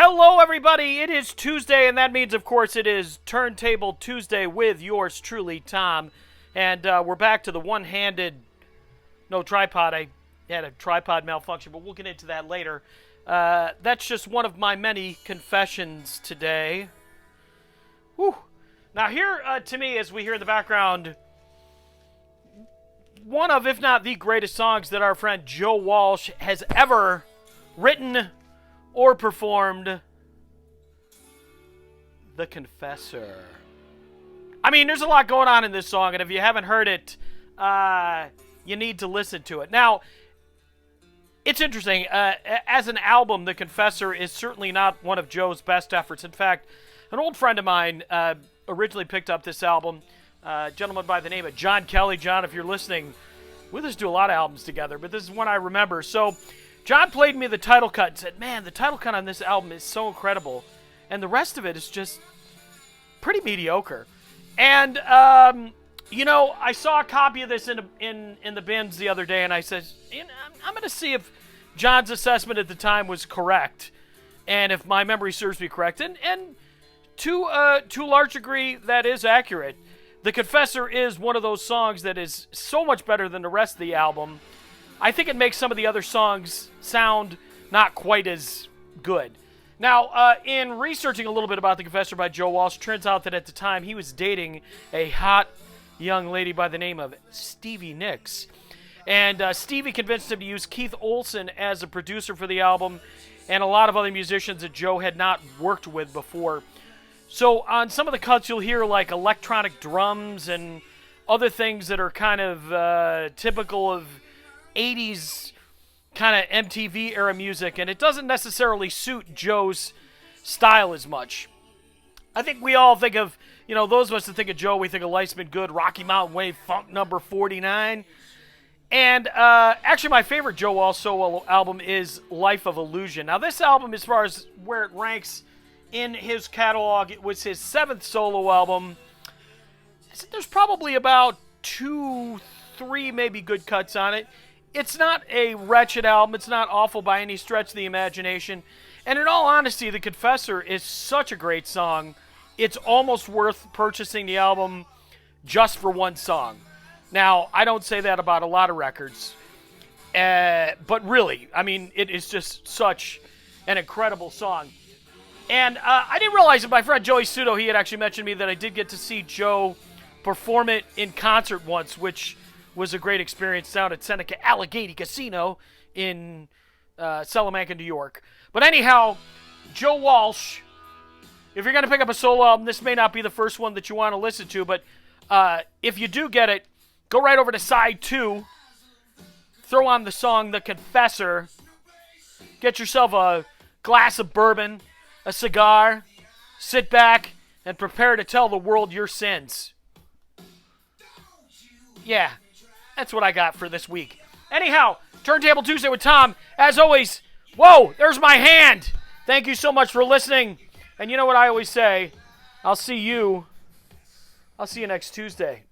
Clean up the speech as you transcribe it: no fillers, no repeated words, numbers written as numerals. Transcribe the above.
Hello, everybody. It is Tuesday, and that means, of course, it is Turntable Tuesday with yours truly, Tom. And we're back to the one-handed, no tripod. I had a tripod malfunction, but we'll get into that later. That's just one of my many confessions today. Whew. Now, here, to me, as we hear in the background, one of, if not the greatest songs that our friend Joe Walsh has ever written or performed, The Confessor. I mean, there's a lot going on in this song, and if you haven't heard it, you need to listen to it. Now, it's interesting. As an album, The Confessor is certainly not one of Joe's best efforts. In fact, an old friend of mine originally picked up this album, a gentleman by the name of John Kelly. John, if you're listening, we just do a lot of albums together, but this is one I remember. So John played me the title cut and said, man, the title cut on this album is so incredible. And the rest of it is just pretty mediocre. And, I saw a copy of this in the bins the other day, and I said, I'm going to see if John's assessment at the time was correct, and if my memory serves me correct. And to a large degree, that is accurate. The Confessor is one of those songs that is so much better than the rest of the album. I think it makes some of the other songs sound not quite as good. Now, in researching a little bit about The Confessor by Joe Walsh, turns out that at the time he was dating a hot young lady by the name of Stevie Nicks. And Stevie convinced him to use Keith Olsen as a producer for the album and a lot of other musicians that Joe had not worked with before. So on some of the cuts, you'll hear like electronic drums and other things that are kind of typical of 80s kind of MTV era music, and it doesn't necessarily suit Joe's style as much. I think we all think of, those of us that think of Joe, we think of Life's Been Good, Rocky Mountain Way, Funk Number 49. And actually my favorite Joe Walsh solo album is Life of Illusion. Now this album, as far as where it ranks in his catalog, it was his 7th solo album. There's probably about 2, 3 maybe good cuts on it. It's not a wretched album. It's not awful by any stretch of the imagination. And in all honesty, The Confessor is such a great song. It's almost worth purchasing the album just for one song. Now, I don't say that about a lot of records. But really, I mean, it is just such an incredible song. And I didn't realize that my friend Joey Sudo, he had actually mentioned to me that I did get to see Joe perform it in concert once, which was a great experience down at Seneca Allegheny Casino in Salamanca, New York. But anyhow, Joe Walsh, if you're going to pick up a solo album, this may not be the first one that you want to listen to, but if you do get it, go right over to side 2, throw on the song The Confessor, get yourself a glass of bourbon, a cigar, sit back, and prepare to tell the world your sins. Yeah. That's what I got for this week. Anyhow, Turntable Tuesday with Tom. As always, whoa, there's my hand. Thank you so much for listening. And you know what I always say, I'll see you next Tuesday.